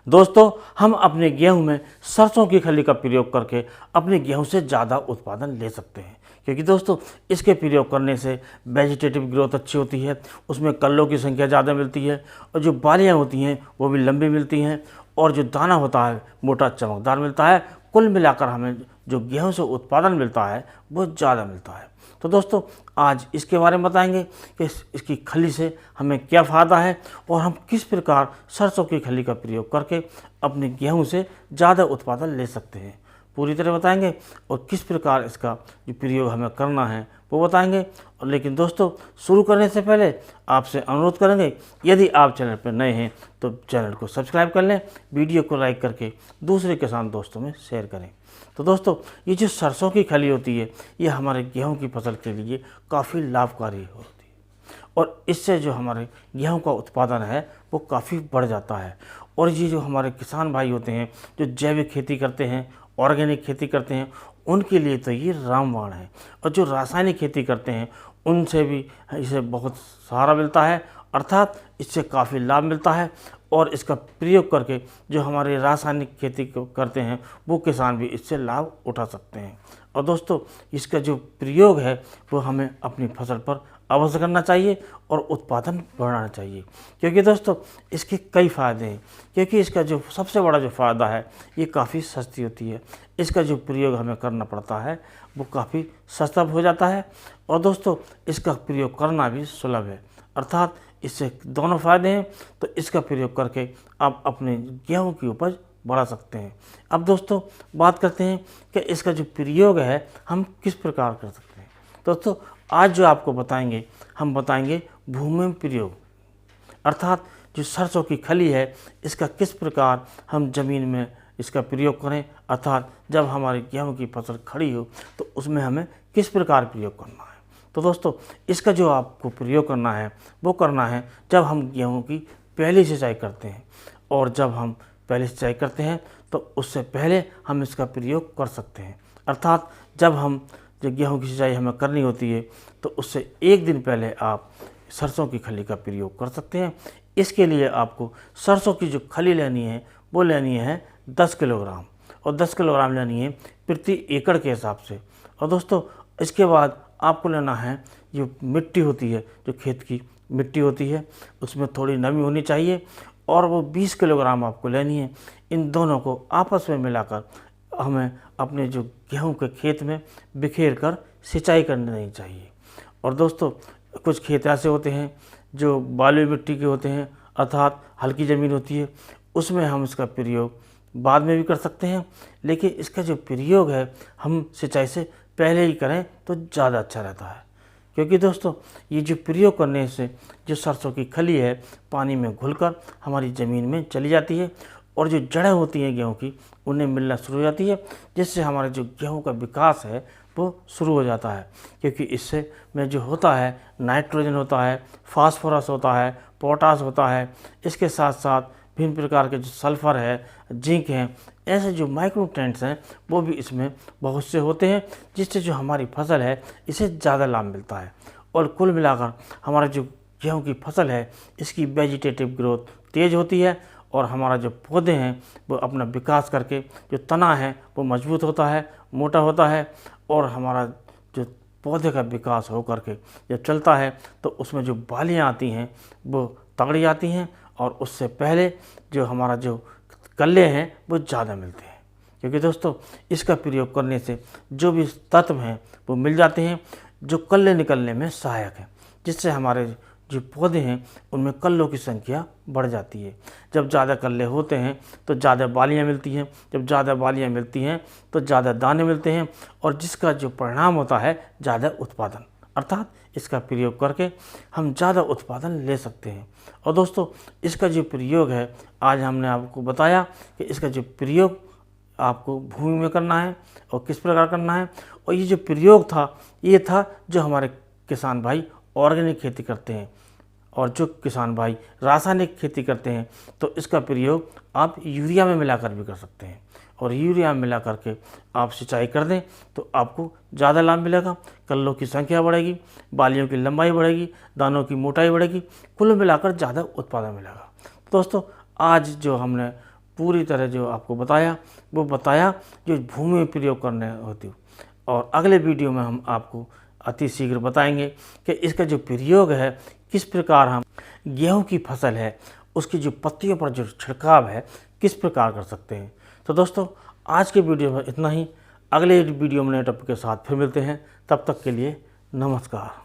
दोस्तों, हम अपने गेहूं में सरसों की खली का प्रयोग करके अपने गेहूं से ज़्यादा उत्पादन ले सकते हैं, क्योंकि दोस्तों इसके प्रयोग करने से वेजिटेटिव ग्रोथ अच्छी होती है, उसमें कल्लों की संख्या ज़्यादा मिलती है और जो बालियाँ होती हैं वो भी लंबी मिलती हैं और जो दाना होता है मोटा चमकदार मिलता है। कुल मिलाकर हमें जो गेहूं से उत्पादन मिलता है वो ज़्यादा मिलता है। तो दोस्तों, आज इसके बारे में बताएंगे कि इसकी खली से हमें क्या फ़ायदा है और हम किस प्रकार सरसों की खली का प्रयोग करके अपने गेहूं से ज़्यादा उत्पादन ले सकते हैं, पूरी तरह बताएंगे। और किस प्रकार इसका जो प्रयोग हमें करना है वो बताएंगे। और लेकिन दोस्तों, शुरू करने से पहले आपसे अनुरोध करेंगे, यदि आप चैनल पर नए हैं तो चैनल को सब्सक्राइब कर लें, वीडियो को लाइक करके दूसरे किसान दोस्तों में शेयर करें। तो दोस्तों, ये जो सरसों की खली होती है ये हमारे गेहूं की फसल के लिए काफ़ी लाभकारी होती है और इससे जो हमारे गेहूं का उत्पादन है वो काफ़ी बढ़ जाता है। और ये जो हमारे किसान भाई होते हैं जो जैविक खेती करते हैं, ऑर्गेनिक खेती करते हैं, उनके लिए तो ये रामबाण है। और जो रासायनिक खेती करते हैं उनसे भी इसे बहुत सहारा मिलता है, अर्थात इससे काफ़ी लाभ मिलता है। और इसका प्रयोग करके जो हमारे रासायनिक खेती करते हैं वो किसान भी इससे लाभ उठा सकते हैं। और दोस्तों, इसका जो प्रयोग है वो हमें अपनी फसल पर अवश्य करना चाहिए और उत्पादन बढ़ाना चाहिए, क्योंकि दोस्तों इसके कई फ़ायदे हैं। क्योंकि इसका जो सबसे बड़ा जो फ़ायदा है ये काफ़ी सस्ती होती है। इसका जो प्रयोग हमें करना पड़ता है वो काफ़ी सस्ता हो जाता है और दोस्तों इसका प्रयोग करना भी सुलभ है, अर्थात इससे दोनों फ़ायदे हैं। तो इसका प्रयोग करके आप अपने गेहूं की उपज बढ़ा सकते हैं। अब दोस्तों बात करते हैं कि इसका जो प्रयोग है हम किस प्रकार कर सकते हैं। दोस्तों, आज जो आपको बताएंगे हम बताएंगे भूमि में प्रयोग, अर्थात जो सरसों की खली है इसका किस प्रकार हम ज़मीन में इसका प्रयोग करें, अर्थात जब हमारी गेहूं की फसल खड़ी हो तो उसमें हमें किस प्रकार प्रयोग करना है। तो दोस्तों, इसका जो आपको प्रयोग करना है वो करना है जब हम गेहूं की पहली सिंचाई करते हैं। और जब हम पहली सिंचाई करते हैं तो उससे पहले हम इसका प्रयोग कर सकते हैं, अर्थात जब गेहूं की सिंचाई हमें करनी होती है तो उससे एक दिन पहले आप सरसों की खली का प्रयोग कर सकते हैं। इसके लिए आपको सरसों की जो खली लेनी है वो लेनी है 10 किलोग्राम और 10 किलोग्राम लेनी है प्रति एकड़ के हिसाब से। और दोस्तों इसके बाद आपको लेना है जो मिट्टी होती है, जो खेत की मिट्टी होती है उसमें थोड़ी नमी होनी चाहिए और वो 20 किलोग्राम आपको लेनी है। इन दोनों को आपस में मिलाकर हमें अपने जो गेहूं के खेत में बिखेर कर सिंचाई करनी चाहिए। और दोस्तों, कुछ खेत ऐसे होते हैं जो बालुई मिट्टी के होते हैं, अर्थात हल्की ज़मीन होती है, उसमें हम इसका प्रयोग बाद में भी कर सकते हैं। लेकिन इसका जो प्रयोग है हम सिंचाई से पहले ही करें तो ज़्यादा अच्छा रहता है, क्योंकि दोस्तों ये जो प्रयोग करने से जो सरसों की खली है पानी में घुलकर हमारी ज़मीन में चली जाती है और जो जड़ें होती हैं गेहूं की उन्हें मिलना शुरू हो जाती है, जिससे हमारे जो गेहूं का विकास है वो शुरू हो जाता है। क्योंकि इससे में जो होता है नाइट्रोजन होता है, फास्फोरस होता है, पोटास होता है, इसके साथ साथ भिन्न प्रकार के जो सल्फ़र है, जिंक हैं, ऐसे जो माइक्रोन्यूट्रिएंट्स हैं वो भी इसमें बहुत से होते हैं, जिससे जो हमारी फसल है इसे ज़्यादा लाभ मिलता है। और कुल मिलाकर हमारा जो गेहूं की फसल है इसकी वेजिटेटिव ग्रोथ तेज़ होती है और हमारा जो पौधे हैं वो अपना विकास करके जो तना है वो मजबूत होता है, मोटा होता है और हमारा जो पौधे का विकास हो करके जब चलता है तो उसमें जो बालियाँ आती हैं वो तगड़ी आती हैं और उससे पहले जो हमारा जो कल्ले हैं वो ज़्यादा मिलते हैं। क्योंकि दोस्तों इसका प्रयोग करने से जो भी तत्व हैं वो मिल जाते हैं जो कल्ले निकलने में सहायक हैं, जिससे हमारे जो पौधे हैं उनमें कल्लों की संख्या बढ़ जाती है। जब ज़्यादा कल्ले होते हैं तो ज़्यादा बालियाँ मिलती हैं, जब ज़्यादा बालियाँ मिलती हैं तो ज़्यादा दाने मिलते हैं और जिसका जो परिणाम होता है ज़्यादा उत्पादन, अर्थात इसका प्रयोग करके हम ज़्यादा उत्पादन ले सकते हैं। और दोस्तों इसका जो प्रयोग है आज हमने आपको बताया कि इसका जो प्रयोग आपको भूमि में करना है और किस प्रकार करना है। और ये जो प्रयोग था ये था जो हमारे किसान भाई ऑर्गेनिक खेती करते हैं और जो किसान भाई रासायनिक खेती करते हैं तो इसका प्रयोग आप यूरिया में मिलाकर भी कर सकते हैं। और यूरिया में मिला करके आप सिंचाई कर दें तो आपको ज़्यादा लाभ मिलेगा, कल्लों की संख्या बढ़ेगी, बालियों की लंबाई बढ़ेगी, दानों की मोटाई बढ़ेगी, कुल मिलाकर ज़्यादा उत्पादन मिलेगा। दोस्तों आज जो हमने पूरी तरह जो आपको बताया वो बताया जो भूमि में प्रयोग करने होती है। और अगले वीडियो में हम आपको अति शीघ्र बताएंगे कि इसका जो प्रयोग है किस प्रकार हम गेहूं की फसल है उसकी जो पत्तियों पर जो छिड़काव है किस प्रकार कर सकते हैं। तो दोस्तों आज के वीडियो में इतना ही। अगले वीडियो में नए टॉपिक के साथ फिर मिलते हैं। तब तक के लिए नमस्कार।